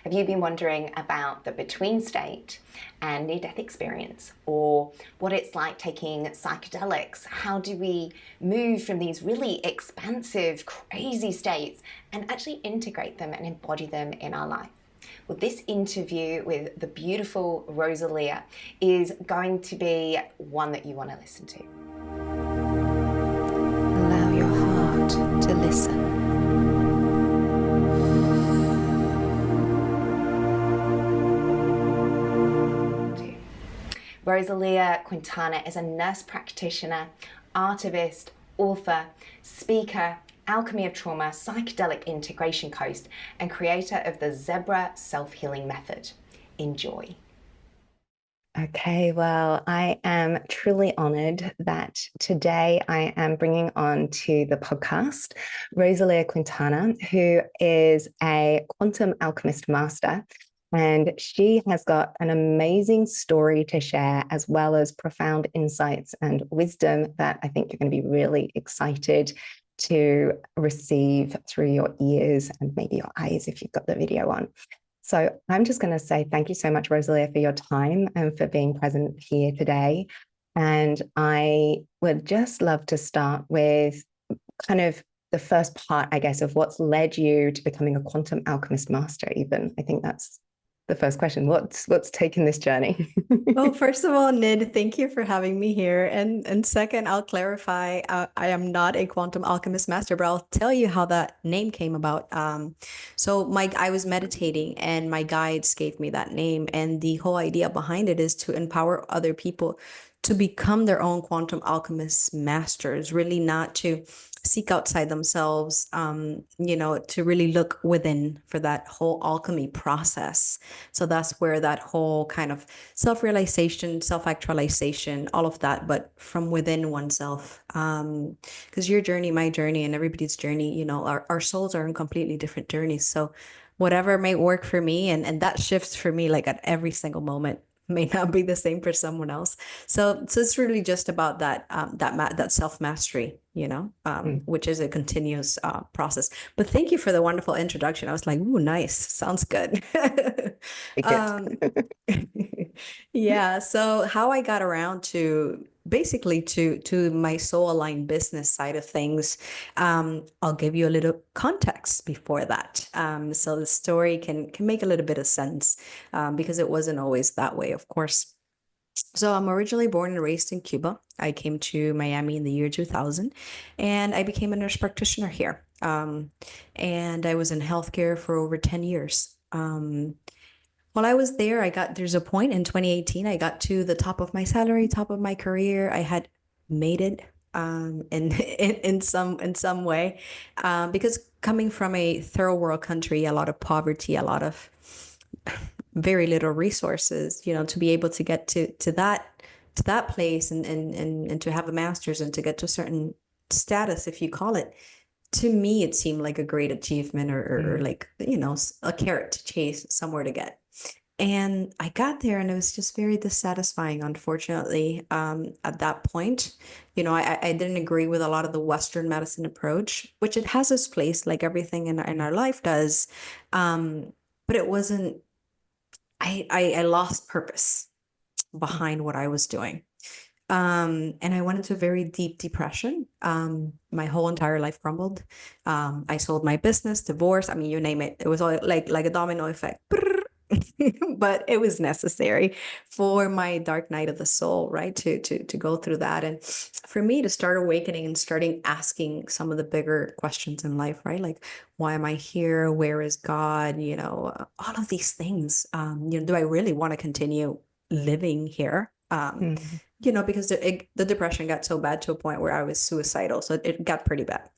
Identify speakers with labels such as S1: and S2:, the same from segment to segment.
S1: Have you been wondering about the between state and near-death experience, or what it's like taking psychedelics? How do we move from these really expansive, crazy states and actually integrate them and embody them in our life? Well, this interview with the beautiful Rosalia is going to be one that you want to listen to.
S2: Allow your heart to listen.
S1: Rosalia Quintana is a nurse practitioner, artivist, author, speaker, Alchemy of Trauma, Psychedelic Integration Coach, and creator of the Zebra Self-Healing Method. Enjoy. Okay, well, I am truly honored that today I am bringing on to the podcast Rosalia Quintana, who is a quantum alchemist master. And she has got an amazing story to share, as well as profound insights and wisdom that I think you're going to be really excited to receive through your ears and maybe your eyes if you've got the video on. So I'm just going to say thank you so much, Rosalia, for your time and for being present here today. And I would just love to start with kind of the first part, I guess, of what's led you to becoming a quantum alchemist master even. I think that's the first question. What's taken this journey?
S3: Well, first of all, Nid, thank you for having me here. And second, I'll clarify, I am not a quantum alchemist master, but I'll tell you how that name came about. So I was meditating and my guides gave me that name. And the whole idea behind it is to empower other people to become their own quantum alchemist masters, really not to seek outside themselves, to really look within for that whole alchemy process. So that's where that whole kind of self-realization, self-actualization, all of that, but from within oneself. Because your journey, my journey, and everybody's journey, our souls are in completely different journeys. So whatever may work for me, and that shifts for me like at every single moment, may not be the same for someone else. So it's really just about that self-mastery, which is a continuous process. But thank you for the wonderful introduction. I was like, ooh, nice. Sounds good. Yeah. So how I got around to basically to my soul aligned business side of things, I'll give you a little context before that. So the story can make a little bit of sense, because it wasn't always that way, of course. So I'm originally born and raised in Cuba. I came to Miami in the year 2000, and I became a nurse practitioner here. And I was in healthcare for over 10 years. While I was there, there's a point in 2018, I got to the top of my salary, top of my career. I had made it in some way, because coming from a third world country, a lot of poverty, a lot of very little resources, to be able to get to that place and to have a master's and to get to a certain status, if you call it. To me, it seemed like a great achievement or like, a carrot to chase, somewhere to get. And I got there and it was just very dissatisfying, unfortunately, at that point. I didn't agree with a lot of the Western medicine approach, which it has its place, like everything in our life does. But it wasn't, I lost purpose behind what I was doing. And I went into a very deep depression. My whole entire life crumbled. I sold my business, divorce. I mean, you name it. It was all like a domino effect. But it was necessary for my dark night of the soul, right? To go through that. And for me to start awakening and starting asking some of the bigger questions in life, right? Like, why am I here? Where is God? All of these things. Do I really want to continue living here? Because the depression got so bad to a point where I was suicidal. So it got pretty bad.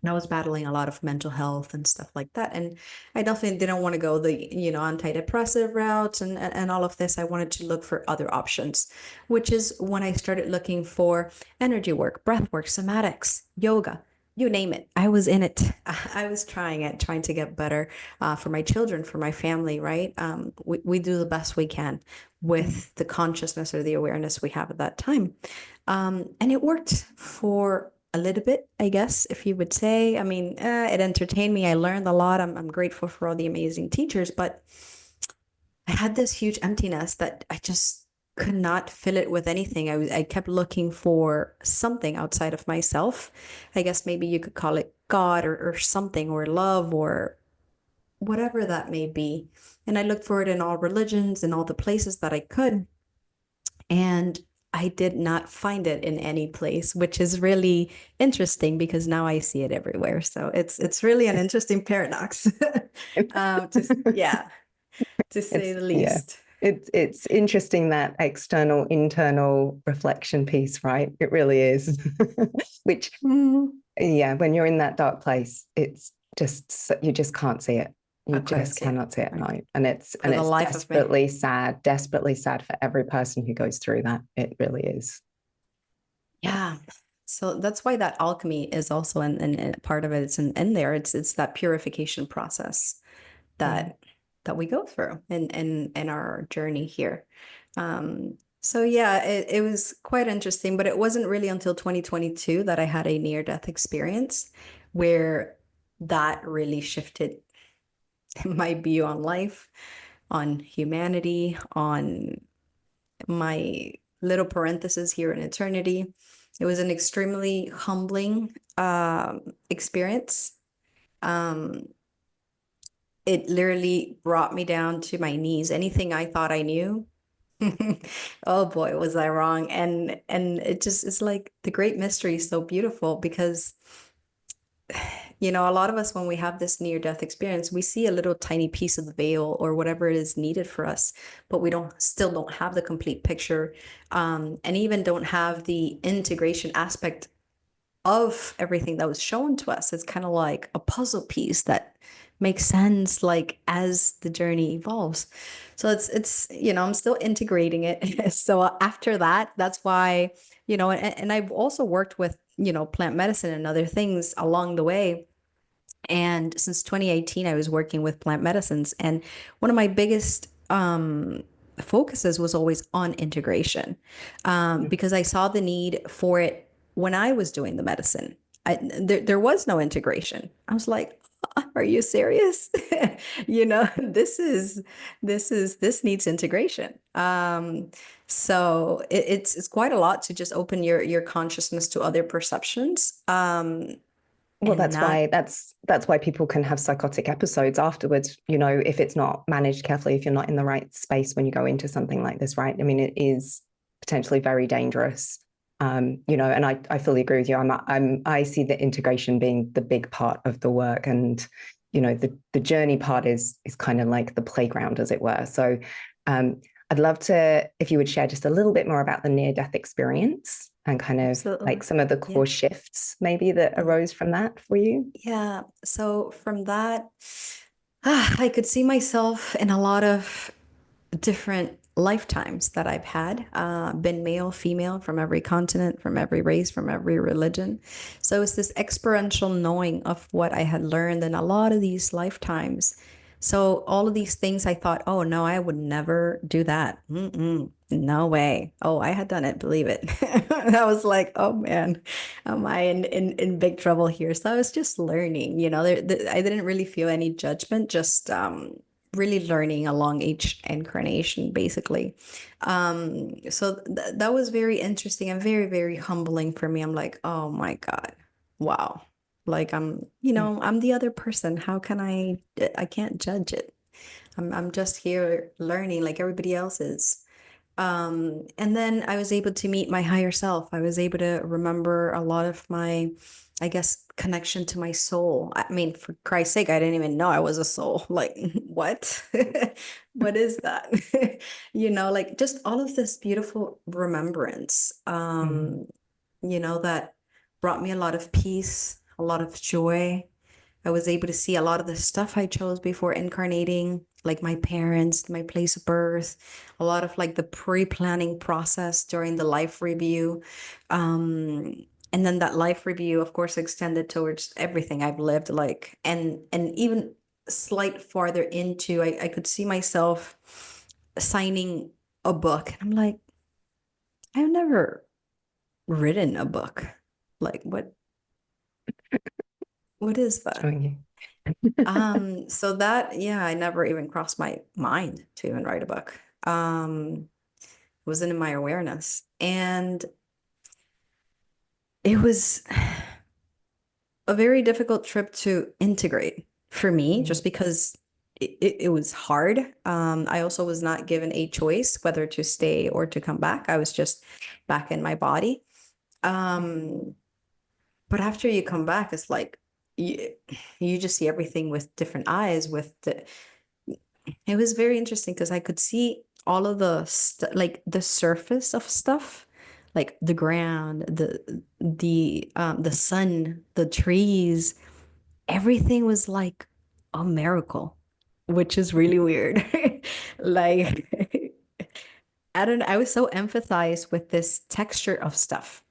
S3: And I was battling a lot of mental health and stuff like that. And I definitely didn't want to go the, antidepressive route and all of this. I wanted to look for other options, which is when I started looking for energy work, breath work, somatics, yoga, you name it. I was in it. I was trying to get better for my children, for my family, right? We do the best we can with the consciousness or the awareness we have at that time. And it worked for a little bit, I guess, if you would say. I mean, it entertained me. I learned a lot. I'm grateful for all the amazing teachers, but I had this huge emptiness that I just could not fill it with anything. I kept looking for something outside of myself. I guess maybe you could call it God or something, or love, or whatever that may be. And I looked for it in all religions and all the places that I could. And I did not find it in any place, which is really interesting because now I see it everywhere. So it's really an interesting paradox. Yeah, to say the
S1: Yeah.
S3: least.
S1: It's interesting, that external internal reflection piece, right? It really is. Which, yeah, when you're in that dark place, it's just, you just can't see it.
S3: I
S1: You
S3: couldn't
S1: just
S3: see it.
S1: cannot see it.
S3: Right.
S1: No. And it's
S3: For the life of me.
S1: desperately sad for every person who goes through that. It really is.
S3: Yeah. So that's why that alchemy is also in part of it. It's in there. It's that purification process that we go through in our journey here. So yeah, it was quite interesting, but it wasn't really until 2022 that I had a near-death experience where that really shifted my view on life, on humanity, on my little parenthesis here in eternity. It was an extremely humbling experience. It literally brought me down to my knees. Anything I thought I knew, oh boy, was I wrong. And it's like the great mystery is so beautiful because a lot of us, when we have this near-death experience, we see a little tiny piece of the veil or whatever it is needed for us, but we still don't have the complete picture, and even don't have the integration aspect of everything that was shown to us. It's kind of like a puzzle piece that makes sense, like as the journey evolves. So it's I'm still integrating it. So after that, that's why, and I've also worked with, plant medicine and other things along the way. And since 2018, I was working with plant medicines. And one of my biggest focuses was always on integration, because I saw the need for it when I was doing the medicine. There was no integration. I was like, are you serious? This needs integration. So it's quite a lot to just open your consciousness to other perceptions.
S1: Well, that's why people can have psychotic episodes afterwards, if it's not managed carefully, if you're not in the right space when you go into something like this, right? I mean, it is potentially very dangerous. And I fully agree with you. I see the integration being the big part of the work, and the journey part is kind of like the playground, as it were. So I'd love to, if you would share just a little bit more about the near-death experience and kind of
S3: Absolutely.
S1: like some of the core shifts maybe that arose from that for you.
S3: Yeah. So from that, I could see myself in a lot of different lifetimes that I've had, been male, female, from every continent, from every race, from every religion. So it's this experiential knowing of what I had learned in a lot of these lifetimes. So all of these things I thought, oh no, I would never do that. No way. Oh, I had done it, believe it. I was like, oh man, am I in big trouble here? So I was just learning, I didn't really feel any judgment, just really learning along each incarnation, basically. So that was very interesting and very, very humbling for me. I'm like, oh my God, wow. Like I'm the other person. How can I can't judge it. I'm just here learning like everybody else is. And then I was able to meet my higher self. I was able to remember a lot of my, I guess, connection to my soul. I mean, for Christ's sake, I didn't even know I was a soul. Like, what? What is that? Like just all of this beautiful remembrance, that brought me a lot of peace, a lot of joy. I was able to see a lot of the stuff I chose before incarnating, like my parents, my place of birth, a lot of like the pre-planning process during the life review. And then that life review, of course, extended towards everything I've lived, like, and even slight farther into, I could see myself signing a book. And I'm like, I've never written a book. Like, What is that?
S1: Showing you.
S3: So that, yeah, I never even crossed my mind to even write a book. It wasn't in my awareness. And it was a very difficult trip to integrate for me, just because it was hard. I also was not given a choice whether to stay or to come back. I was just back in my body. But after you come back, it's like you just see everything with different eyes. It was very interesting because I could see all of like the surface of stuff, like the ground, the sun, the trees, everything was like a miracle, which is really weird. Like I don't know, I was so empathized with this texture of stuff,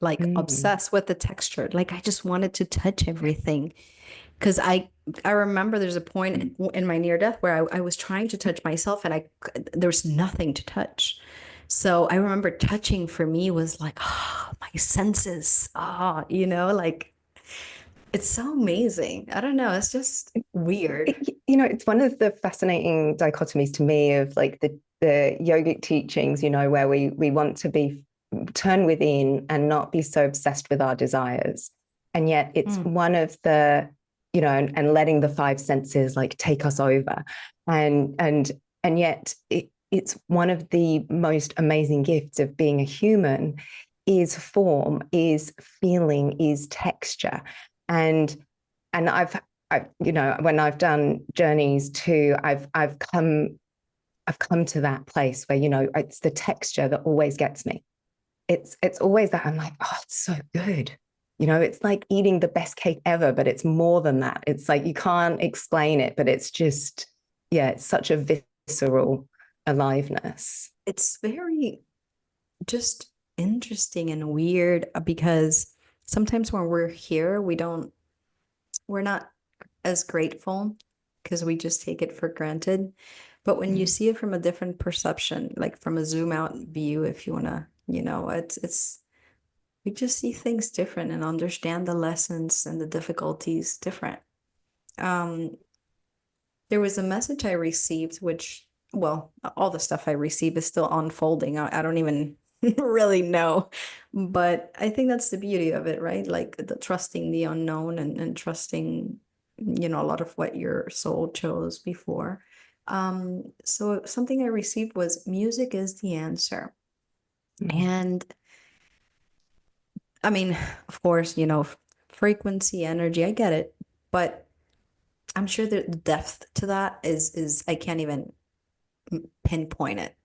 S3: like
S1: Mm.
S3: obsessed with the texture. Like I just wanted to touch everything. Because I remember there's a point in my near death where I was trying to touch myself and there was nothing to touch. So I remember touching for me was like, oh, my senses. Ah, like it's so amazing. I don't know. It's just weird.
S1: It's one of the fascinating dichotomies to me of like the yogic teachings, where we want to be turn within and not be so obsessed with our desires. And yet it's one of the, and letting the five senses like take us over. And yet it's one of the most amazing gifts of being a human is form, is feeling, is texture. And when I've done journeys too, I've come to that place where, it's the texture that always gets me. It's always that I'm like, oh, it's so good. It's like eating the best cake ever, but it's more than that. It's like you can't explain it, but it's just, yeah, it's such a visceral aliveness.
S3: It's very just interesting and weird because sometimes when we're here, we're not as grateful because we just take it for granted. But when you see it from a different perception, like from a zoom out view, if you want to, it's we just see things different and understand the lessons and the difficulties different. There was a message I received, which, well, all the stuff I receive is still unfolding. I don't even really know, but I think that's the beauty of it, right? Like the trusting the unknown and trusting, a lot of what your soul chose before. So something I received was music is the answer. And I mean, of course, frequency, energy, I get it, but I'm sure that the depth to that is I can't even pinpoint it.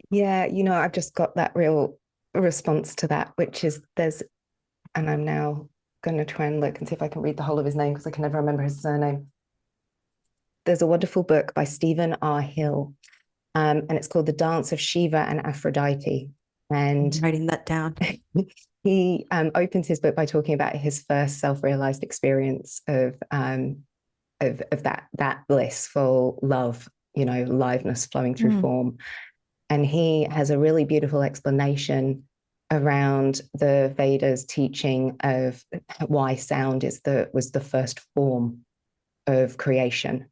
S1: Yeah, I've just got that real response to that, which is and I'm now going to try and look and see if I can read the whole of his name because I can never remember his surname. There's a wonderful book by Stephen R. Hill, and it's called The Dance of Shiva and Aphrodite. And
S3: I'm writing that down.
S1: He opens his book by talking about his first self-realized experience of that blissful love, liveness flowing through form. And he has a really beautiful explanation around the Vedas teaching of why sound was the first form of creation.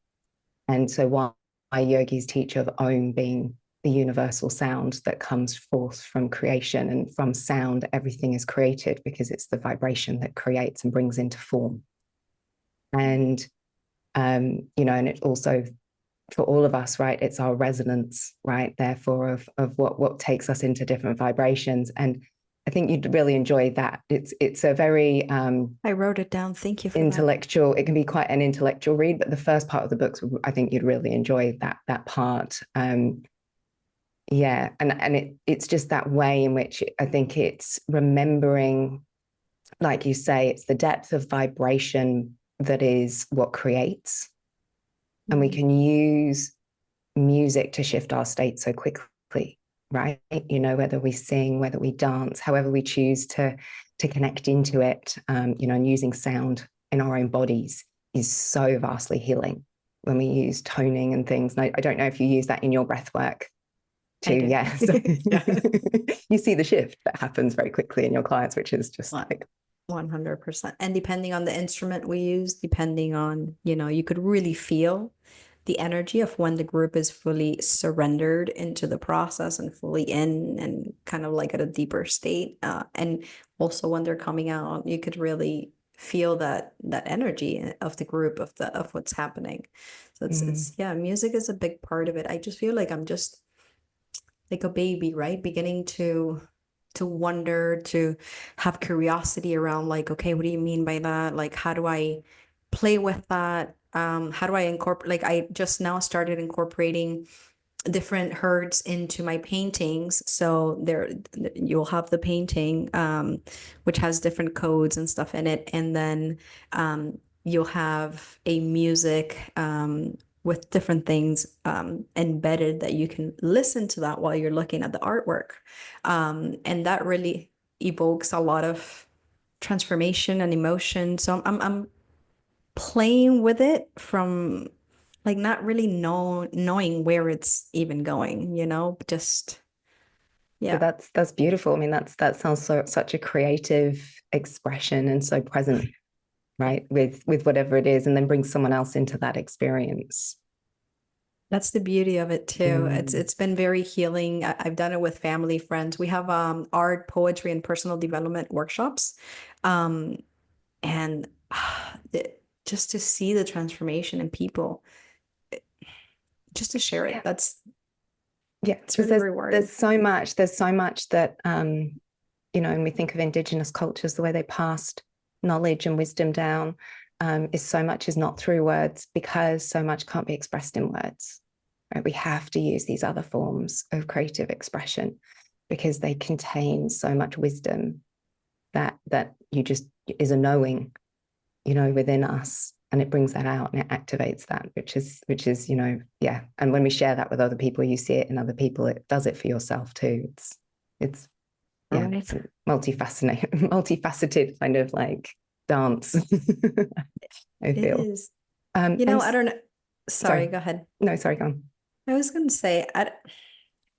S1: And so why yogis teach of Om being the universal sound that comes forth from creation, and from sound, everything is created because it's the vibration that creates and brings into form. And, and it also, for all of us, right, it's our resonance, right, therefore of what takes us into different vibrations. And I think you'd really enjoy that. It's a very
S3: I wrote it down. Thank you for
S1: intellectual. It can be quite an intellectual read, but the first part of the books, I think you'd really enjoy that part. Yeah, and it's just that way in which I think it's remembering, like you say, it's the depth of vibration that is what creates. And we can use music to shift our state so quickly, right? Whether we sing, whether we dance, however we choose to connect into it, and using sound in our own bodies is so vastly healing when we use toning and things. And I don't know if you use that in your breath work too. Yes. Yeah. You see the shift that happens very quickly in your clients, which is just like
S3: 100%. And depending on the instrument we use, depending on, you could really feel the energy of when the group is fully surrendered into the process and fully in and kind of like at a deeper state. And also when they're coming out, you could really feel that energy of the group of what's happening. So it's yeah, music is a big part of it. I just feel like I'm just like a baby, right? Beginning to wonder, to have curiosity around like, okay, what do you mean by that? Like, how do I play with that? How do I incorporate, like I just now started incorporating different herds into my paintings. So there you'll have the painting, which has different codes and stuff in it. And then you'll have a music with different things embedded that you can listen to that while you're looking at the artwork. And that really evokes a lot of transformation and emotion. So I'm playing with it from like not really knowing where it's even going, just
S1: But
S3: yeah.
S1: that's beautiful. I mean, that sounds such a creative expression and so present, right? With whatever it is, and then bring someone else into that experience.
S3: That's the beauty of it too. It's been very healing. I've done it with family, friends. We have art, poetry, and personal development workshops. Um, and just to see the transformation in people, just to share it, it's really rewarding.
S1: There's so much that when we think of Indigenous cultures, the way they passed knowledge and wisdom down, is so much is not through words, because so much can't be expressed in words. Right? We have to use these other forms of creative expression because they contain so much wisdom that you just is a knowing, within us, and it brings that out and it activates that, which is yeah. And when we share that with other people, you see it in other people. It does it for yourself too. It's yeah,
S3: Right.
S1: it's a multifaceted kind of like dance. I
S3: It
S1: feel.
S3: is. I don't know. Sorry, go ahead.
S1: No, sorry, go on.
S3: I was going to say,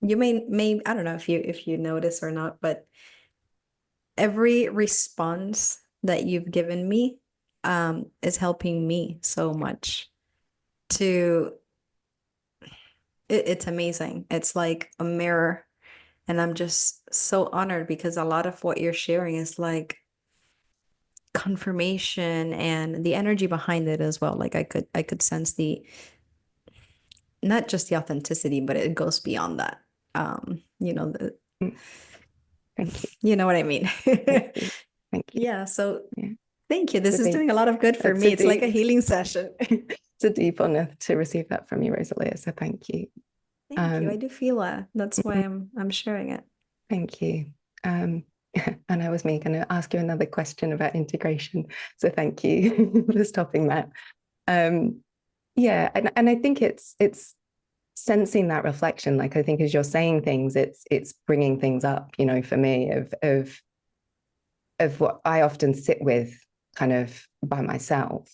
S3: you may I don't know if you notice or not, but every response that you've given me is helping me so much it's amazing. It's like a mirror, and I'm just so honored because a lot of what you're sharing is like confirmation and the energy behind it as well. Like I could sense not just the authenticity, but it goes beyond that.
S1: Mm, thank you.
S3: You know what I mean?
S1: Thank you. Thank you.
S3: Yeah. So
S1: Yeah.
S3: thank you. This is
S1: deep,
S3: doing a lot of good for me. It's like a healing session.
S1: It's a deep honor to receive that from you, Rosalia. So thank you.
S3: Thank you. I do feel that. That's why I'm sharing it.
S1: Thank you. And I was going to ask you another question about integration. So thank you for stopping that. Yeah, and I think it's sensing that reflection. Like I think as you're saying things, it's bringing things up. For me of what I often sit with, kind of by myself,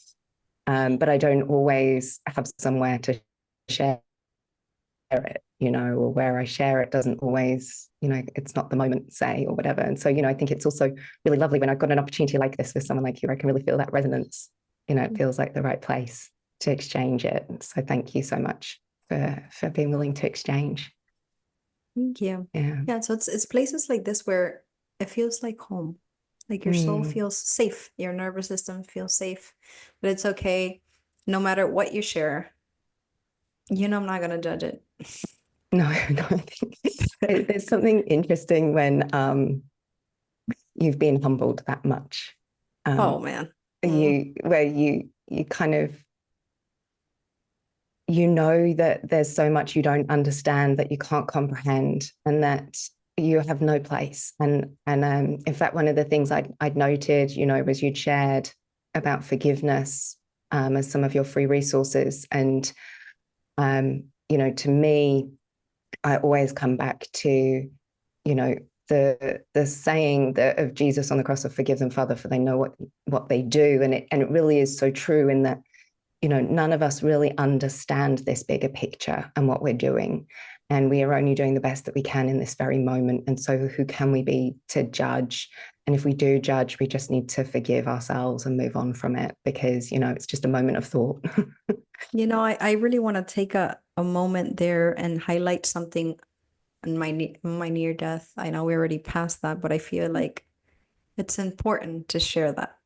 S1: but I don't always have somewhere to share it. Or where I share it doesn't always, it's not the moment, say, or whatever. And so, I think it's also really lovely when I've got an opportunity like this with someone like you. I can really feel that resonance. It feels like the right place to exchange it. So thank you so much for being willing to exchange.
S3: Thank you.
S1: Yeah.
S3: So it's places like this where it feels like home. Like your soul feels safe. Your nervous system feels safe. But it's okay. No matter what you share, I'm not going to judge it.
S1: No, I think there's something interesting when you've been humbled that much.
S3: Oh man.
S1: Where you kind of that there's so much you don't understand, that you can't comprehend, and that you have no place. And in fact, one of the things I'd noted, was you'd shared about forgiveness as some of your free resources. And to me, I always come back to, the saying of Jesus on the cross of "Forgive them, Father, for they know what they do," and it really is so true in that, none of us really understand this bigger picture and what we're doing, and we are only doing the best that we can in this very moment. And so who can we be to judge? And if we do judge, we just need to forgive ourselves and move on from it, because, you know, it's just a moment of thought.
S3: You know, I really want to take a moment there and highlight something in my near death. I know we already passed that, but I feel like it's important to share that.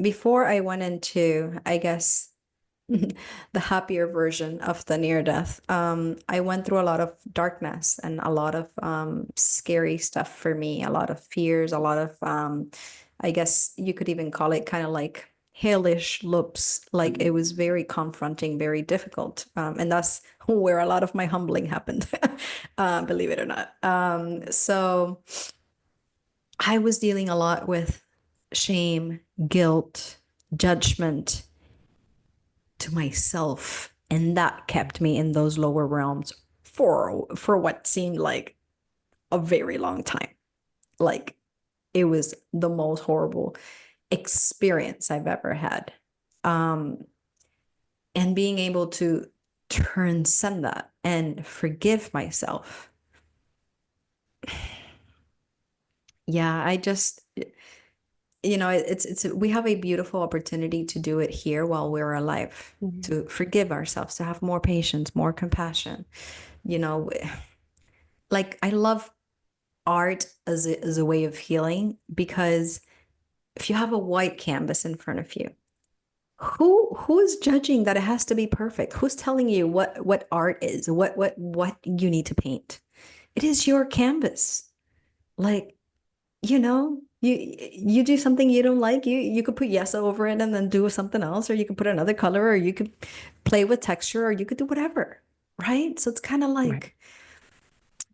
S3: Before I went into, I guess, the happier version of the near death, I went through a lot of darkness and a lot of scary stuff for me, a lot of fears, a lot of, I guess you could even call it kind of like hellish loops. Like it was very confronting, very difficult. And that's where a lot of my humbling happened, believe it or not. So I was dealing a lot with shame, guilt, judgment to myself, and that kept me in those lower realms for what seemed like a very long time. Like it was the most horrible experience I've ever had. And being able to transcend that and forgive myself. Yeah, I just, you know, it's we have a beautiful opportunity to do it here while we're alive, to forgive ourselves, to have more patience, more compassion. You know, like I love art as a way of healing, because if you have a white canvas in front of you, who is judging that it has to be perfect? Who's telling you what art is, what you need to paint? It is your canvas. Like, you know, you do something you don't like, you could put yes over it and then do something else, or you could put another color, or you could play with texture, or you could do whatever, right? So it's kind of like,
S1: Right.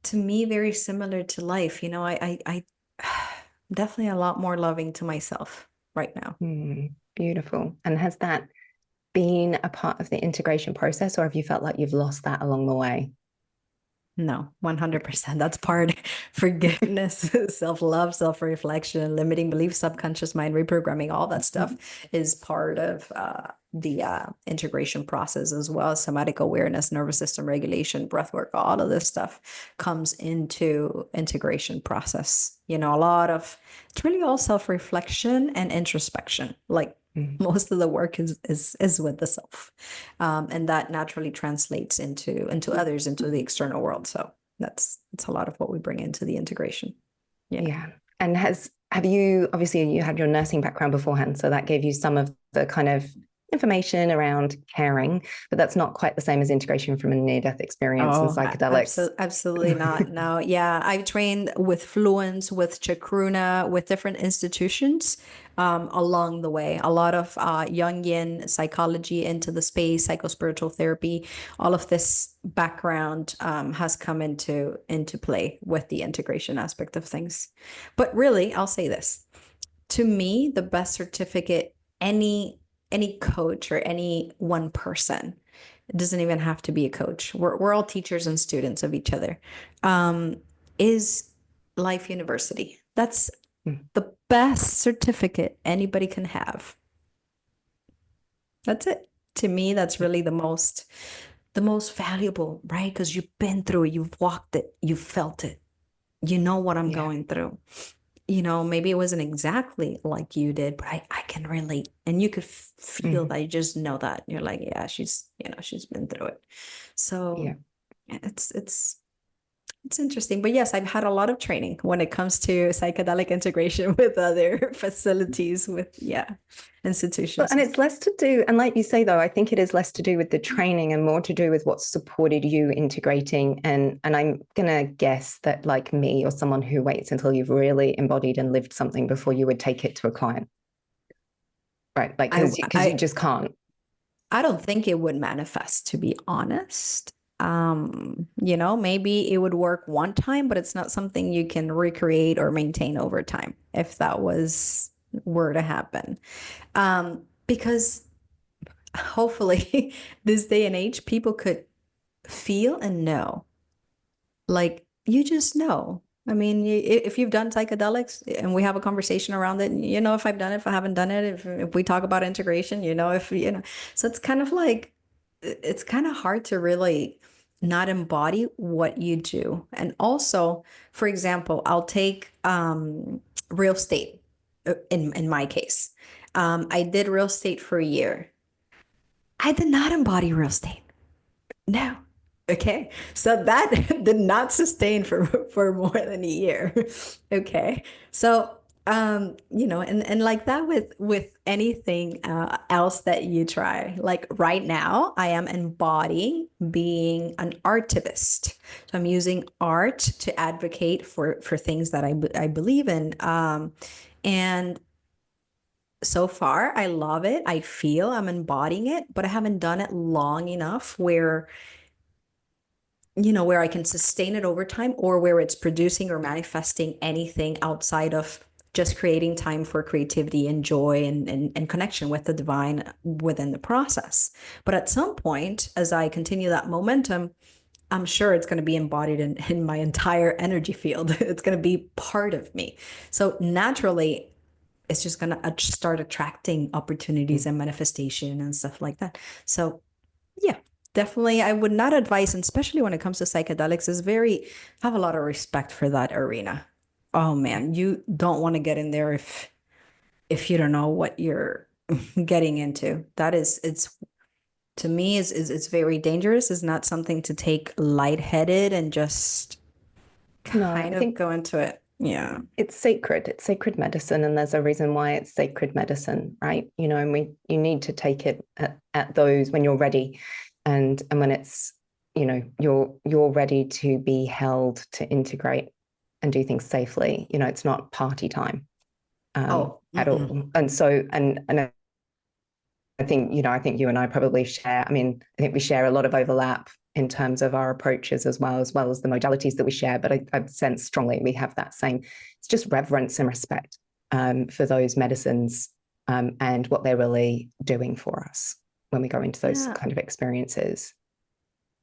S3: to me, very similar to life. You know, I definitely a lot more loving to myself right now.
S1: Beautiful. And has that been a part of the integration process, or have you felt like you've lost that along the way?
S3: No, 100%. That's part. Forgiveness, self-love, self-reflection, limiting beliefs, subconscious mind reprogramming, all that stuff is part of the integration process, as well as somatic awareness, nervous system regulation, breath work. All of this stuff comes into integration process. You know, it's really all self-reflection and introspection. Like most of the work is with the self, and that naturally translates into others, into the external world. So it's a lot of what we bring into the integration.
S1: Yeah. And have you, obviously you had your nursing background beforehand, so that gave you some of the kind of information around caring, but that's not quite the same as integration from a near-death experience and psychedelics.
S3: Absolutely not. No, yeah, I've trained with Fluence, with Chacruna, with different institutions along the way. A lot of Jungian psychology into the space, psychospiritual therapy, all of this background has come into play with the integration aspect of things. But really, I'll say this. To me, the best certificate any coach or any one person, it doesn't even have to be a coach, we're all teachers and students of each other, is Life University. That's the best certificate anybody can have. That's it. To me, that's really the most valuable, right? Because you've been through it, you've walked it, you've felt it, you know what I'm going through. You know, maybe it wasn't exactly like you did, but I can relate. And you could feel that, you just know that. You're like, yeah, she's been through it. So it's interesting. But yes, I've had a lot of training when it comes to psychedelic integration with other facilities, with institutions.
S1: And it's less to do, and like you say, though, I think it is less to do with the training and more to do with what's supported you integrating. And I'm gonna guess that, like me, or someone who waits until you've really embodied and lived something before you would take it to a client, right? Like because you just can't.
S3: I don't think it would manifest, to be honest. You know, maybe it would work one time, but it's not something you can recreate or maintain over time, if that were to happen. Because hopefully this day and age, people could feel and know, like, you just know. I mean, if you've done psychedelics and we have a conversation around it, you know, if I've done it, if I haven't done it, if we talk about integration, you know, if, you know, so it's kind of like, it's kind of hard to really not embody what you do. And also, for example, I'll take real estate in my case. I did real estate for a year. I did not embody real estate. No. Okay. So that did not sustain for more than a year. Okay. So and like that with anything else that you try. Like right now, I am embodying being an artivist. So I'm using art to advocate for things that I believe in. And so far, I love it. I feel I'm embodying it, but I haven't done it long enough where I can sustain it over time, or where it's producing or manifesting anything outside of just creating time for creativity and joy and connection with the divine within the process. But at some point, as I continue that momentum, I'm sure it's going to be embodied in my entire energy field. It's going to be part of me. So naturally, it's just going to start attracting opportunities and manifestation and stuff like that. So yeah, definitely. I would not advise, and especially when it comes to psychedelics, is have a lot of respect for that arena. Oh man, you don't want to get in there if you don't know what you're getting into. It's to me is it's very dangerous. It's not something to take lightheaded and just
S1: No, I
S3: kind of
S1: think
S3: go into it. Yeah.
S1: it's sacred. It's sacred medicine, and there's a reason why it's sacred medicine, right? And you need to take it at those when you're ready, and when it's you're ready to be held to integrate and do things safely. It's not party time at all. And so and I think you and I probably share. I mean, I think we share a lot of overlap in terms of our approaches as well as the modalities that we share. But I sense strongly we have that same. It's just reverence and respect for those medicines and what they're really doing for us when we go into those kind of experiences.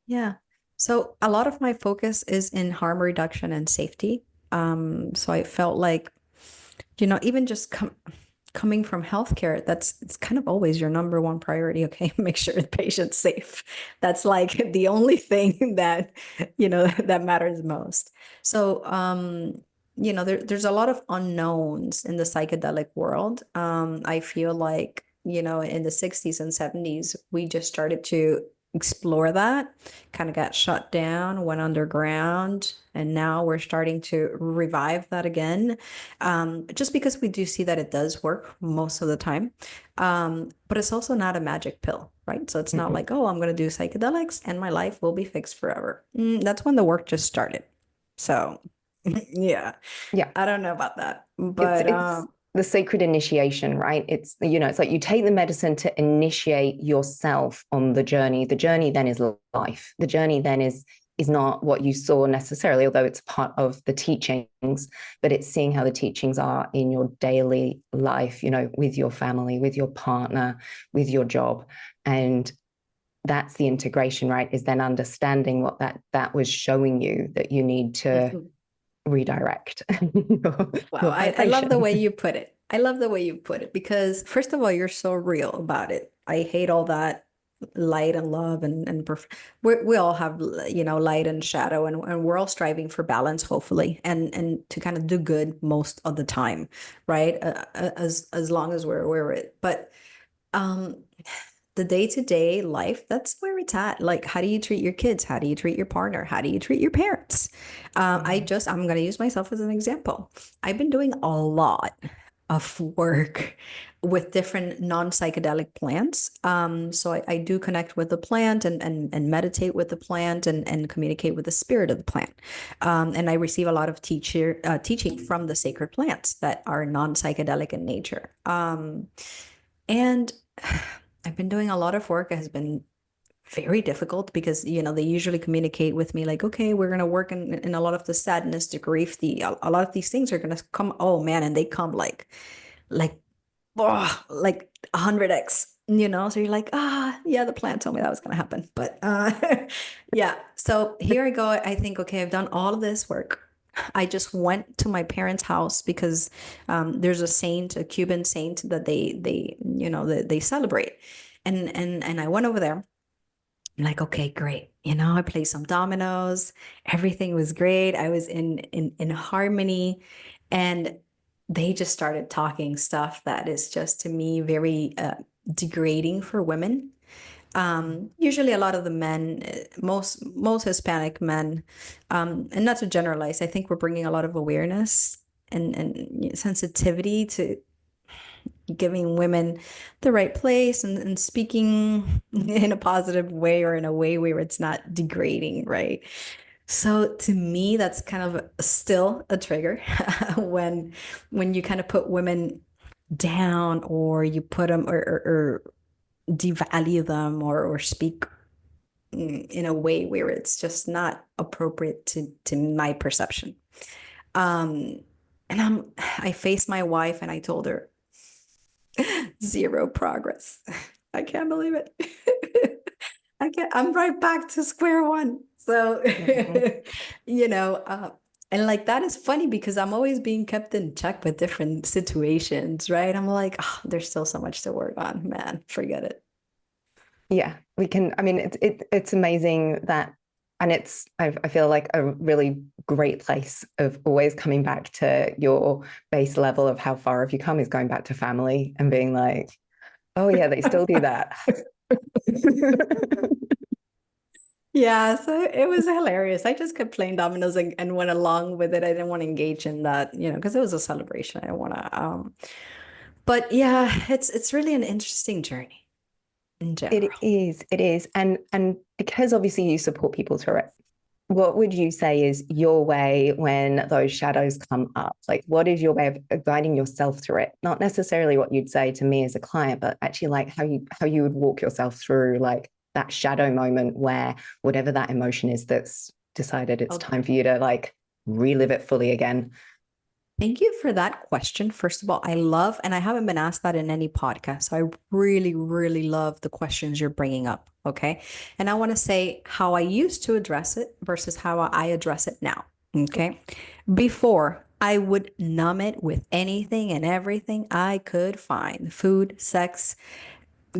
S3: Yeah. So a lot of my focus is in harm reduction and safety. So I felt like, even just coming from healthcare, it's kind of always your number one priority. Okay, make sure the patient's safe. That's like the only thing that that matters most. So there's a lot of unknowns in the psychedelic world. I feel like in the 60s and 70s we just started to explore that, kind of got shut down, went underground, and now we're starting to revive that again, just because we do see that it does work most of the time. But it's also not a magic pill, right? So it's not like, oh, I'm going to do psychedelics and my life will be fixed forever. That's when the work just started. So yeah, I don't know about that, but
S1: it's the sacred initiation, right? It's like you take the medicine to initiate yourself on the journey. The journey then is life. The journey then is not what you saw necessarily, although it's part of the teachings, but it's seeing how the teachings are in your daily life, with your family, with your partner, with your job. And that's the integration, right? Is then understanding what that was showing you that you need to redirect.
S3: Wow, I love the way you put it. I love the way you put it, because first of all, you're so real about it. I hate all that light and love and we all have light and shadow, and we're all striving for balance, hopefully, and to kind of do good most of the time, right? As long as we're aware of it. But the day-to-day life, that's where it's at. Like, how do you treat your kids? How do you treat your partner? How do you treat your parents? I'm going to use myself as an example. I've been doing a lot of work with different non-psychedelic plants. So I do connect with the plant and meditate with the plant and communicate with the spirit of the plant. And I receive a lot of teaching from the sacred plants that are non-psychedelic in nature. And I've been doing a lot of work. It has been very difficult because, they usually communicate with me like, okay, we're going to work in a lot of the sadness, the grief, a lot of these things are going to come. Oh man. And they come like 100x, so you're like, yeah, the plant told me that was going to happen. But yeah, so here I go. I think, okay, I've done all of this work. I just went to my parents' house because there's a Cuban saint that they celebrate, and I went over there, I'm like, okay, great. I played some dominoes. Everything was great. I was in harmony. And they just started talking stuff that is just to me very degrading for women. Usually a lot of the men, most Hispanic men, and not to generalize, I think we're bringing a lot of awareness and sensitivity to giving women the right place and speaking in a positive way or in a way where it's not degrading, right? So to me, that's kind of still a trigger when you kind of put women down, or you put them or devalue them, or speak in a way where it's just not appropriate to my perception. Um, and I faced my wife and I told her, zero progress. I can't believe it. I'm right back to square one. So, and like that is funny because I'm always being kept in check with different situations, right? I'm like, oh, there's still so much to work on, man. Forget it.
S1: Yeah, we can. I mean, it's amazing that, and I feel like a really great place of always coming back to your base level of how far have you come is going back to family and being like, oh yeah, they still do that.
S3: Yeah, so it was hilarious. I just kept playing dominoes and went along with it. I didn't want to engage in that, because it was a celebration. I didn't want to. But yeah, it's really an interesting journey in general.
S1: It is, and because obviously you support people through it. What would you say is your way when those shadows come up? Like, what is your way of guiding yourself through it? Not necessarily what you'd say to me as a client, but actually like how you would walk yourself through like that shadow moment where whatever that emotion is that's decided it's time for you to like relive it fully again.
S3: Thank you for that question. First of all, I love, and I haven't been asked that in any podcast. So I really, really love the questions you're bringing up. Okay. And I want to say how I used to address it versus how I address it now. Okay. Before, I would numb it with anything and everything I could find: food, sex,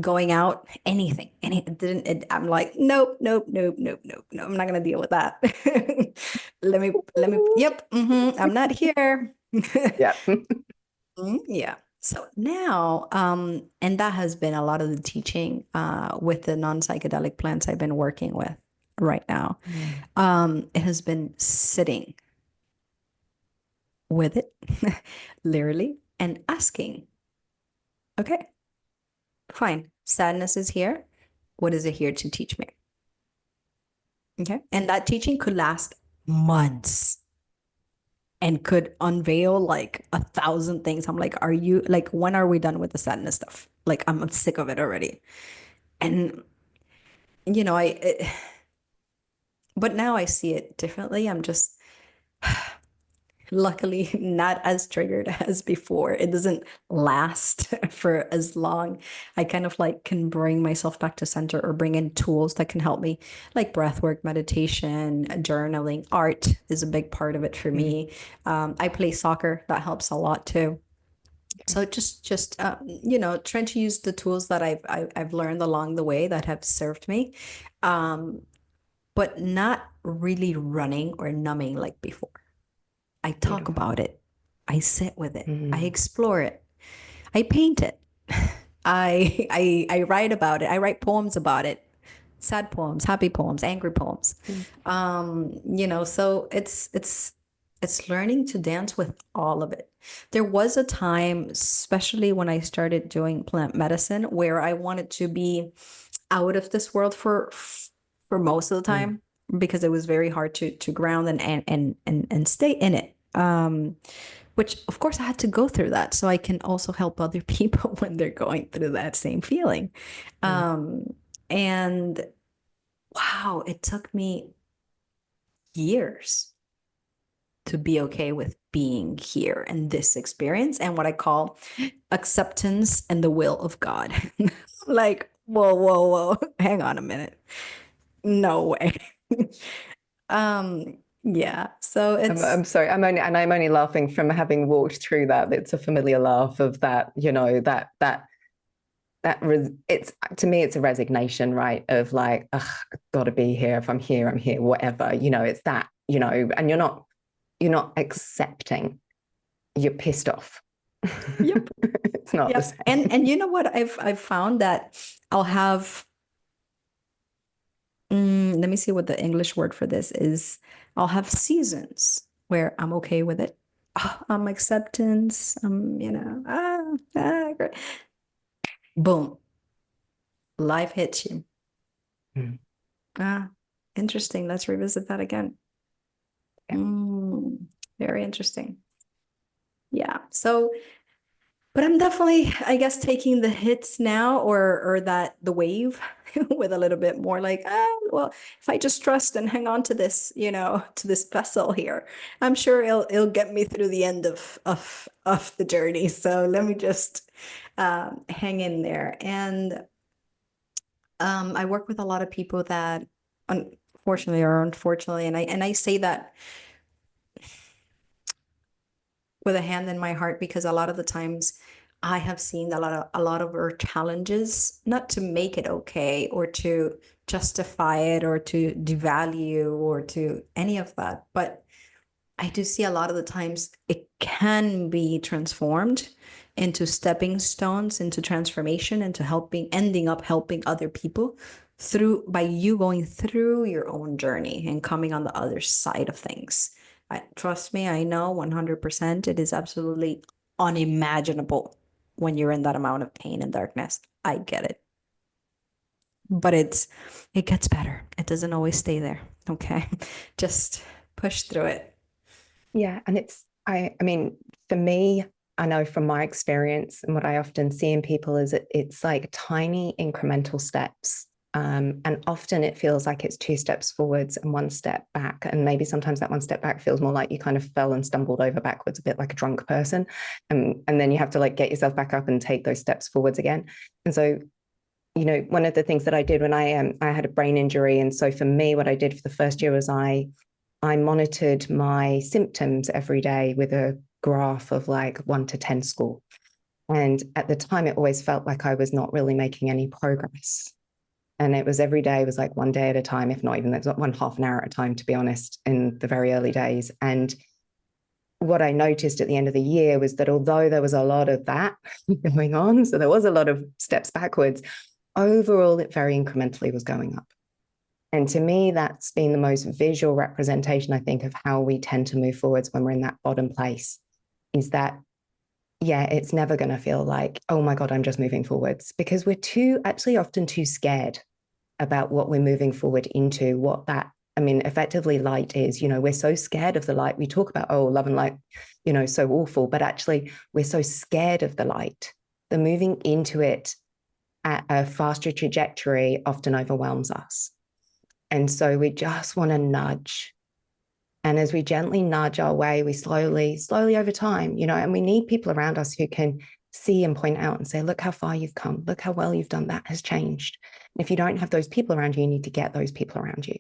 S3: going out, anything. I'm like, nope, nope, nope, nope, nope, no. I'm not gonna deal with that. Yep, I'm not here.
S1: Yeah.
S3: Yeah. So now, and that has been a lot of the teaching with the non-psychedelic plants I've been working with right now. It has been sitting with it, literally, and asking, okay, fine, sadness is here. What is it here to teach me? Okay. And that teaching could last months and could unveil like 1,000 things. I'm like, when are we done with the sadness stuff? Like, I'm sick of it already. And, but now I see it differently. I'm just, luckily not as triggered as before. It doesn't last for as long. I kind of like can bring myself back to center or bring in tools that can help me, like breath work, meditation, journaling. Art is a big part of it for me. I play soccer. That helps a lot too. So just trying to use the tools that I've learned along the way that have served me, but not really running or numbing like before. I talk about it. I sit with it. I explore it. I paint it. I write about it. I write poems about it. Sad poems, happy poems, angry poems. So it's learning to dance with all of it. There was a time, especially when I started doing plant medicine, where I wanted to be out of this world for most of the time, because it was very hard to ground and stay in it. Which of course I had to go through that so I can also help other people when they're going through that same feeling. And wow, it took me years to be okay with being here in this experience and what I call acceptance and the will of God. Like, whoa, hang on a minute. No way. Yeah, so
S1: I'm sorry. I'm only laughing from having walked through that. It's a familiar laugh of that, that it's, to me, it's a resignation, right? Of like, ugh, I've got to be here. If I'm here, I'm here, whatever, it's that, and you're not accepting, you're pissed off.
S3: Yep.
S1: It's not the
S3: Yep.
S1: same.
S3: And you know what? I've found that I'll have, let me see what the English word for this is. I'll have seasons where I'm okay with it. I'm acceptance. Great. Boom. Life hits you.
S1: Mm.
S3: Interesting. Let's revisit that again.
S1: Yeah.
S3: Very interesting. Yeah. So, but I'm definitely, I guess, taking the hits now, or that the wave with a little bit more like, well, if I just trust and hang on to this, to this vessel here, I'm sure it'll get me through the end of the journey. So let me just hang in there. And I work with a lot of people that, unfortunately or unfortunately, and I say that with a hand in my heart, because a lot of the times I have seen a lot of our challenges, not to make it okay or to justify it or to devalue or to any of that, but I do see a lot of the times it can be transformed into stepping stones, into transformation, into ending up helping other people by you going through your own journey and coming on the other side of things. Trust me, I know 100% it is absolutely unimaginable when you're in that amount of pain and darkness. I get it. But it gets better. It doesn't always stay there. Okay. Just push through it.
S1: Yeah. And I mean, for me, I know from my experience and what I often see in people is it's like tiny incremental steps. And often it feels like it's 2 steps forwards and 1 step back. And maybe sometimes that 1 step back feels more like you kind of fell and stumbled over backwards, a bit like a drunk person. And then you have to like get yourself back up and take those steps forwards again. And so, one of the things that I did when I had a brain injury. And so for me, what I did for the first year was I monitored my symptoms every day with a graph of like 1 to 10 score. And at the time, it always felt like I was not really making any progress. And it was every day was like 1 day at a time, if not even that's not 1 half an hour at a time, to be honest, in the very early days. And what I noticed at the end of the year was that although there was a lot of that going on, so there was a lot of steps backwards, overall, it very incrementally was going up. And to me, that's been the most visual representation, I think, of how we tend to move forwards when we're in that bottom place, is that, yeah, it's never going to feel like, oh my God, I'm just moving forwards, because we're often too scared about what we're moving forward into, effectively light is. We're so scared of the light. We talk about, oh, love and light, so awful, but actually we're so scared of the light. The moving into it at a faster trajectory often overwhelms us. And so we just want to nudge. And as we gently nudge our way, we slowly over time, and we need people around us who can see and point out and say, look how far you've come. Look how well you've done. That has changed. And if you don't have those people around you, you need to get those people around you.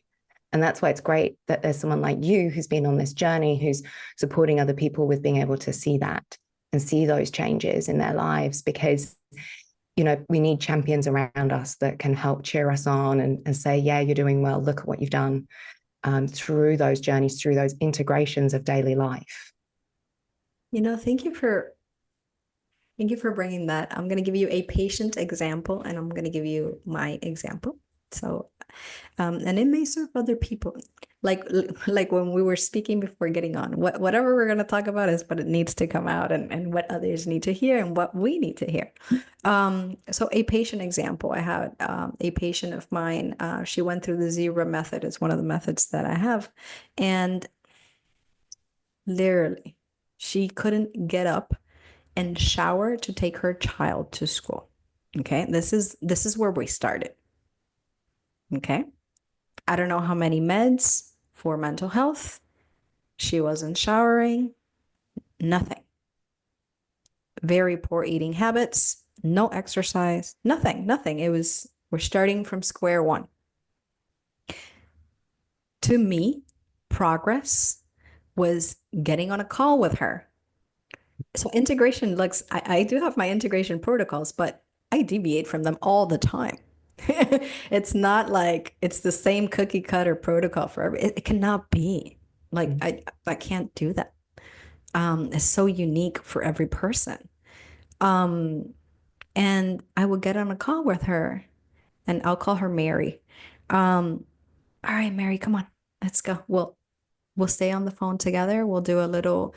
S1: And that's why it's great that there's someone like you who's been on this journey, who's supporting other people with being able to see that and see those changes in their lives, because we need champions around us that can help cheer us on and say, yeah, you're doing well. Look at what you've done through those journeys, through those integrations of daily life.
S3: Thank you for bringing that. I'm going to give you a patient example, and I'm going to give you my example. So, and it may serve other people. Like when we were speaking before getting on, whatever we're going to talk about is what it needs to come out, and what others need to hear and what we need to hear. So a patient example, I had a patient of mine. She went through the zebra method. It's one of the methods that I have. And literally, she couldn't get up and shower to take her child to school. Okay, this is where we started. Okay, I don't know how many meds for mental health. She wasn't showering, nothing. Very poor eating habits, no exercise, nothing. We're starting from square one. To me, progress was getting on a call with her. So integration looks, I do have my integration protocols, but I deviate from them all the time. It's not like it's the same cookie cutter protocol for it cannot be. Like I can't do that. It's so unique for every person. Um, and I would get on a call with her, and I'll call her Mary. All right, Mary, come on, let's go. We'll stay on the phone together. We'll do a little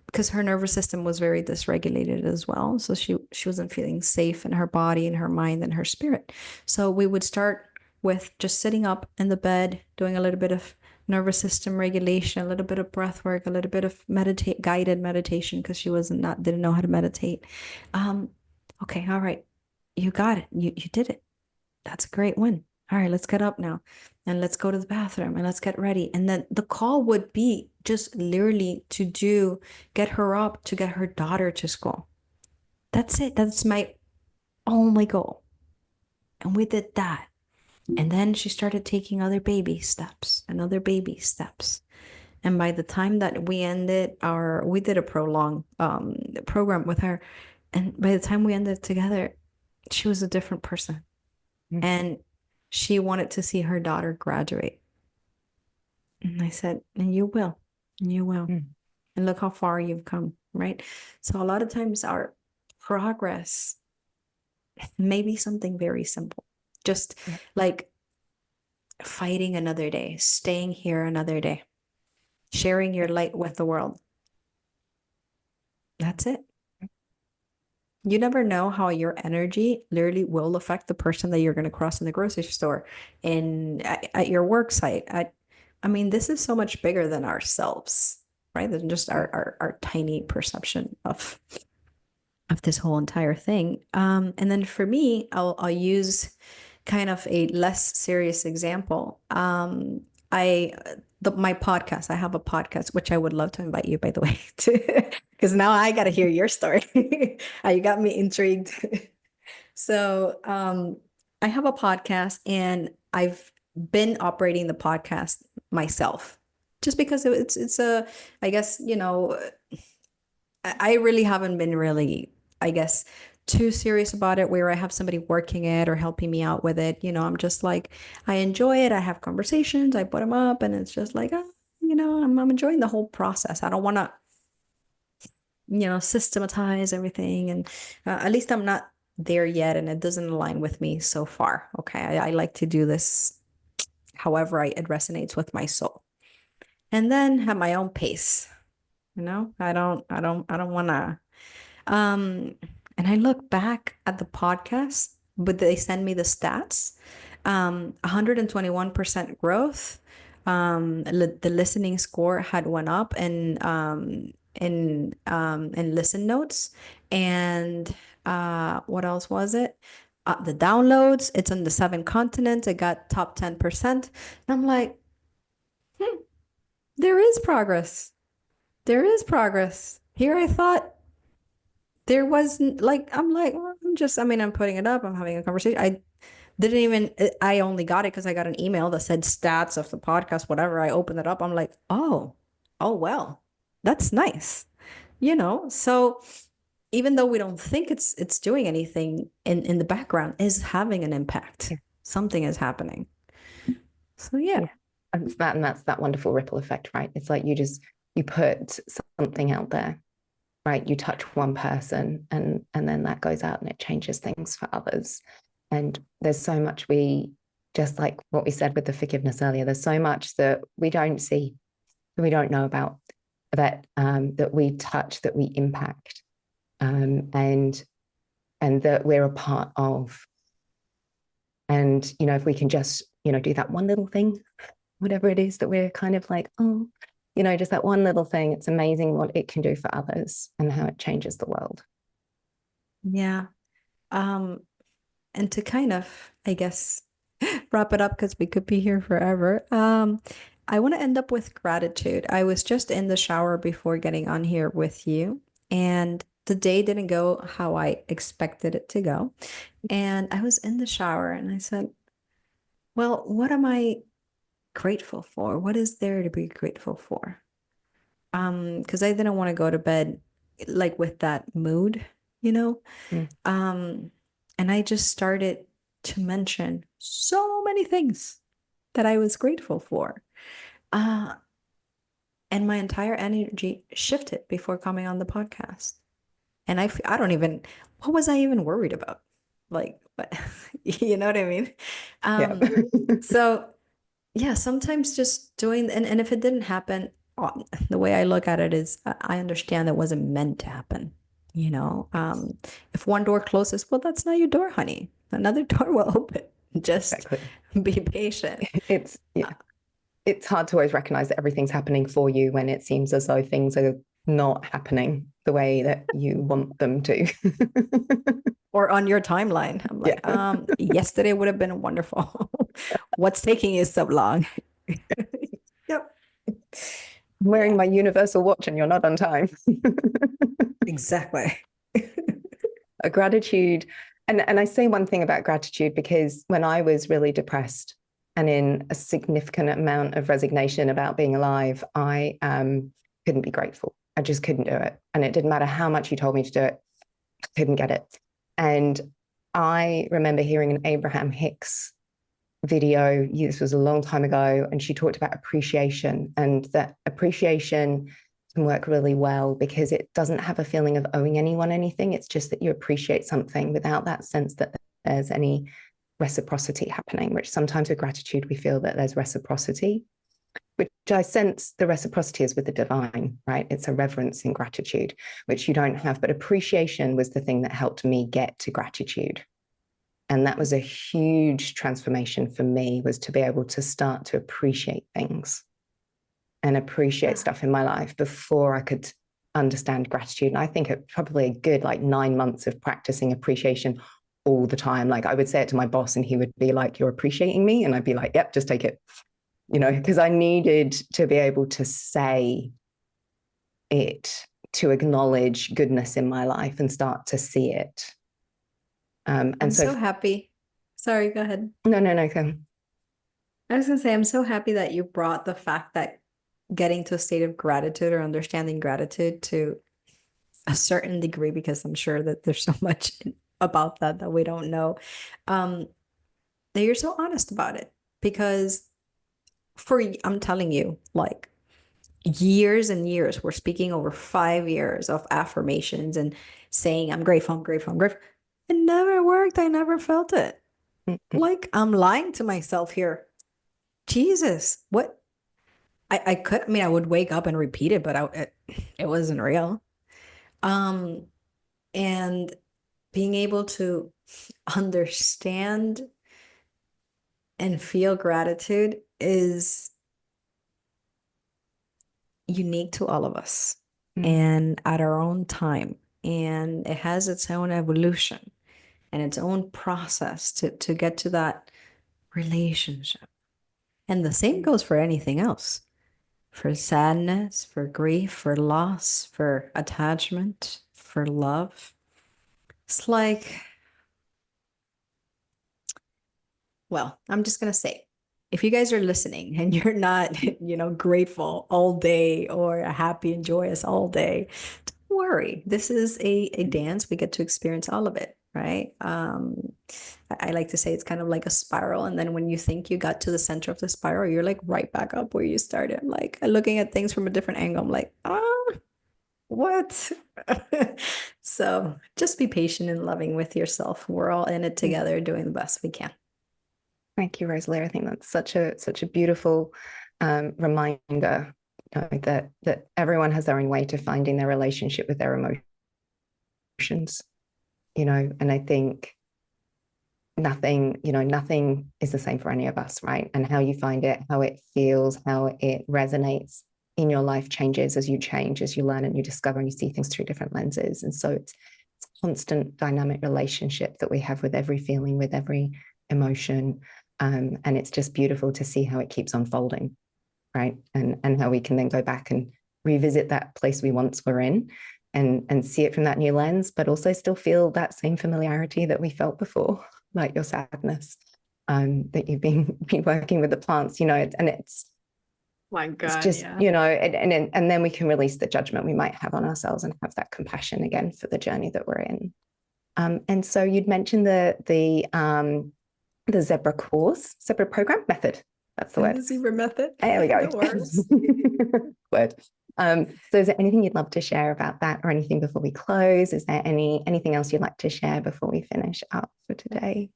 S3: because her nervous system was very dysregulated as well. So she wasn't feeling safe in her body and her mind and her spirit. So we would start with just sitting up in the bed, doing a little bit of nervous system regulation, a little bit of breath work, a little bit of guided meditation because she didn't know how to meditate. Okay, all right. You got it. You did it. That's a great win. All right, let's get up now and let's go to the bathroom and let's get ready. And then the call would be just literally get her up to get her daughter to school. That's it. That's my only goal. And we did that. And then she started taking other baby steps and other baby steps. And by the time that we did a prolonged program with her. And by the time we ended together, she was a different person. And she wanted to see her daughter graduate. And I said, and you will. And you will. And look how far you've come, right? So a lot of times our progress may be something very simple. Just like fighting another day, staying here another day, sharing your light with the world. That's it. You never know how your energy literally will affect the person that you're going to cross in the grocery store and at your work site. I mean, this is so much bigger than ourselves, right? Than just our tiny perception of this whole entire thing. And then for me, I'll use kind of a less serious example. My podcast, I have a podcast, which I would love to invite you, by the way, to, because now I got to hear your story. You got me intrigued. So I have a podcast and I've been operating the podcast myself just because it's I guess, I really haven't been really, I guess, too serious about it where I have somebody working it or helping me out with it. I'm just like, I enjoy it. I have conversations, I put them up and it's just like, I'm enjoying the whole process. I don't want to, systematize everything. And at least I'm not there yet. And it doesn't align with me so far. Okay. I like to do this however it resonates with my soul. And then at my own pace. I don't want to, and I look back at the podcast, but they send me the stats, 121% growth. The listening score had went up in listen notes. And, what else was it? The downloads, it's on the 7 continents. It got top 10%. And I'm like, there is progress. There is progress. Here I thought there wasn't, like, I'm like, well, I'm putting it up. I'm having a conversation. I only got it because I got an email that said stats of the podcast, whatever. I opened it up. I'm like, oh, well, that's nice. So even though we don't think it's doing anything in the background, is having an impact. Yeah. Something is happening. So yeah.
S1: And that's that wonderful ripple effect, right? It's like you put something out there, right? You touch one person and then that goes out and it changes things for others. And there's so much just like what we said with the forgiveness earlier, there's so much that we don't see, that we don't know about, that that we touch, that we impact, and that we're a part of. And, if we can just, do that one little thing, whatever it is that we're kind of like, oh, just that one little thing, it's amazing what it can do for others and how it changes the world.
S3: Yeah. And to kind of, I guess, wrap it up because we could be here forever. I want to end up with gratitude. I was just in the shower before getting on here with you, and the day didn't go how I expected it to go. And I was in the shower and I said, well, what am I grateful for? What is there to be grateful for? Because I didn't want to go to bed like with that mood, And I just started to mention so many things that I was grateful for. And my entire energy shifted before coming on the podcast. And I don't even, what was I even worried about? Like, what, you know what I mean?
S1: Yeah.
S3: So yeah, sometimes just doing, and if it didn't happen, the way I look at it is I understand it wasn't meant to happen. You know, if one door closes, well, that's not your door, honey. Another door will open. Just
S1: Exactly.
S3: be patient.
S1: It's it's hard to always recognize that everything's happening for you when it seems as though things are not happening the way that you want them to.
S3: Or on your timeline. I'm like,
S1: Yeah.
S3: yesterday would have been wonderful. What's taking you so long?
S1: Yep. I'm wearing
S3: Yeah,
S1: my universal watch and you're not on time.
S3: exactly.
S1: A gratitude. And I say one thing about gratitude because when I was really depressed and in a significant amount of resignation about being alive, I couldn't be grateful. I just couldn't do it. And it didn't matter how much you told me to do it, I couldn't get it. And I remember hearing an Abraham Hicks video. This was a long time ago, and she talked about appreciation, and that appreciation can work really well because it doesn't have a feeling of owing anyone anything. It's just that you appreciate something without that sense that there's any reciprocity happening, which sometimes with gratitude we feel that there's reciprocity, which I sense the reciprocity is with the divine, right? It's a reverence in gratitude, which you don't have. But appreciation was the thing that helped me get to gratitude. And that was a huge transformation for me, was to be able to start to appreciate things and appreciate stuff in my life before I could understand gratitude. And I think it probably a good 9 months of practicing appreciation all the time. Like I would say it to my boss and he would be like, "You're appreciating me?" And I'd be like, "Yep, just take it." Because I needed to be able to say it, to acknowledge goodness in my life and start to see it. And
S3: I'm
S1: so
S3: so happy. Sorry, go ahead.
S1: no, come.
S3: I was going to say, I'm so happy that you brought the fact that getting to a state of gratitude or understanding gratitude to a certain degree, because I'm sure that there's so much about that we don't know, that you're so honest about it. Because I'm telling you, years and years, we're speaking over 5 years of affirmations and saying, I'm grateful, I'm grateful, I'm grateful. It never worked. I never felt it. Like I'm lying to myself here. Jesus, what? I would wake up and repeat it, but it wasn't real. Um, and being able to understand and feel gratitude is unique to all of us and at our own time. And it has its own evolution and its own process to get to that relationship. And the same goes for anything else. For sadness, for grief, for loss, for attachment, for love. It's like, well, I'm just going to say, if you guys are listening and you're not, grateful all day or happy and joyous all day, don't worry. This is a dance. We get to experience all of it, right? I like to say it's kind of like a spiral. And then when you think you got to the center of the spiral, you're like right back up where you started. I'm like looking at things from a different angle. I'm like, what? So just be patient and loving with yourself. We're all in it together, doing the best we can.
S1: Thank you, Rosalia. I think that's such a beautiful reminder, that everyone has their own way to finding their relationship with their emotions, and I think nothing is the same for any of us, right? And how you find it, how it feels, how it resonates in your life changes as you change, as you learn and you discover and you see things through different lenses. And so it's a constant dynamic relationship that we have with every feeling, with every emotion. And it's just beautiful to see how it keeps unfolding, right? And how we can then go back and revisit that place we once were in and see it from that new lens, but also still feel that same familiarity that we felt before, like your sadness, that you've been working with the plants, and it's,
S3: My God,
S1: it's just,
S3: yeah.
S1: and then we can release the judgment we might have on ourselves and have that compassion again for the journey that we're in. And so you'd mentioned the Zebra course, Zebra program method. That's the word.
S3: The zebra method.
S1: There we go.
S3: No worries.
S1: Word. So is there anything you'd love to share about that, or anything before we close? Is there anything else you'd like to share before we finish up for today?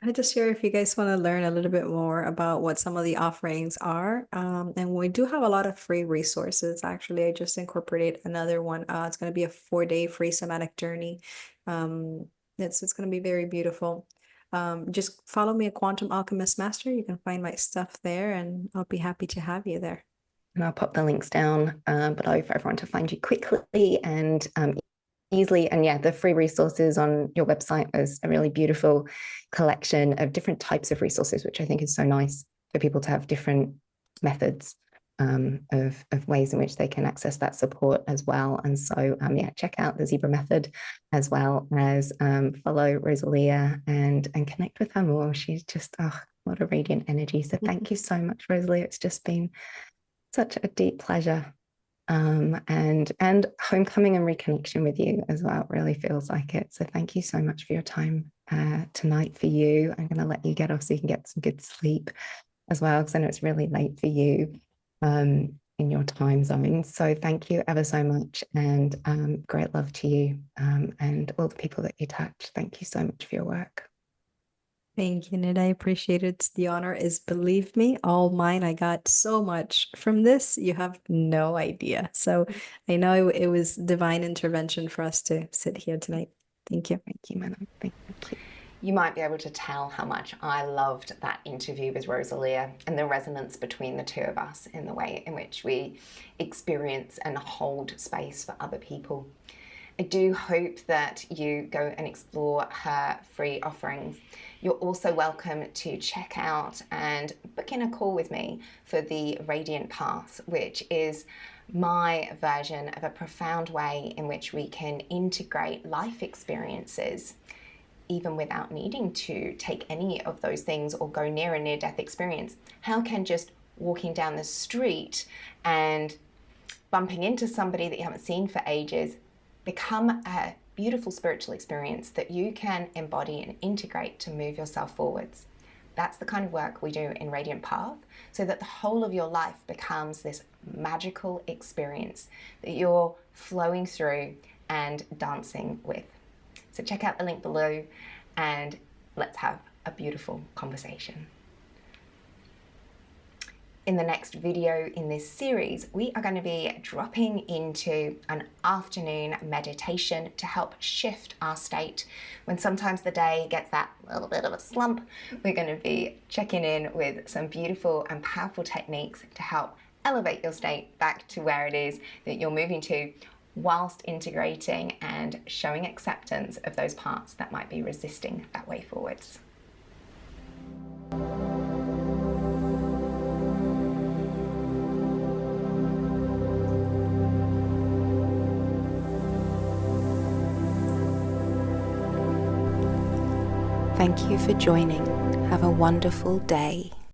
S3: I just share if you guys want to learn a little bit more about what some of the offerings are. And we do have a lot of free resources. Actually, I just incorporated another one. It's going to be a 4-day free somatic journey. It's going to be very beautiful. Just follow me at Quantum Alchemist Master. You can find my stuff there, and I'll be happy to have you there.
S1: And I'll pop the links down below for everyone to find you quickly and easily. And yeah, the free resources on your website was a really beautiful collection of different types of resources, which I think is so nice for people to have different methods of ways in which they can access that support as well. And so yeah, check out the Zebra method, as well as follow Rosalia and connect with her more. She's just a lot of radiant energy. So thank you so much, Rosalia. It's just been such a deep pleasure. And homecoming and reconnection with you as well. It really feels like it. So thank you so much for your time tonight for you. I'm going to let you get off so you can get some good sleep as well, because I know it's really late for you in your time zone. So thank you ever so much, and great love to you and all the people that you touch. Thank you so much for your work.
S3: Thank you, Nid. I appreciate it. The honor is, believe me, all mine. I got so much from this. You have no idea. So I know it was divine intervention for us to sit here tonight. Thank you.
S1: Thank you, madam. Thank you. You might be able to tell how much I loved that interview with Rosalia and the resonance between the two of us in the way in which we experience and hold space for other people. I do hope that you go and explore her free offerings. You're also welcome to check out and book in a call with me for the Radiant Path, which is my version of a profound way in which we can integrate life experiences, even without needing to take any of those things or go near a near-death experience. How can just walking down the street and bumping into somebody that you haven't seen for ages become a beautiful spiritual experience that you can embody and integrate to move yourself forwards? That's the kind of work we do in Radiant Path, so that the whole of your life becomes this magical experience that you're flowing through and dancing with. So check out the link below and let's have a beautiful conversation. In the next video in this series, we are going to be dropping into an afternoon meditation to help shift our state. When sometimes the day gets that little bit of a slump, we're going to be checking in with some beautiful and powerful techniques to help elevate your state back to where it is that you're moving to, whilst integrating and showing acceptance of those parts that might be resisting that way forwards.
S2: Thank you for joining. Have a wonderful day.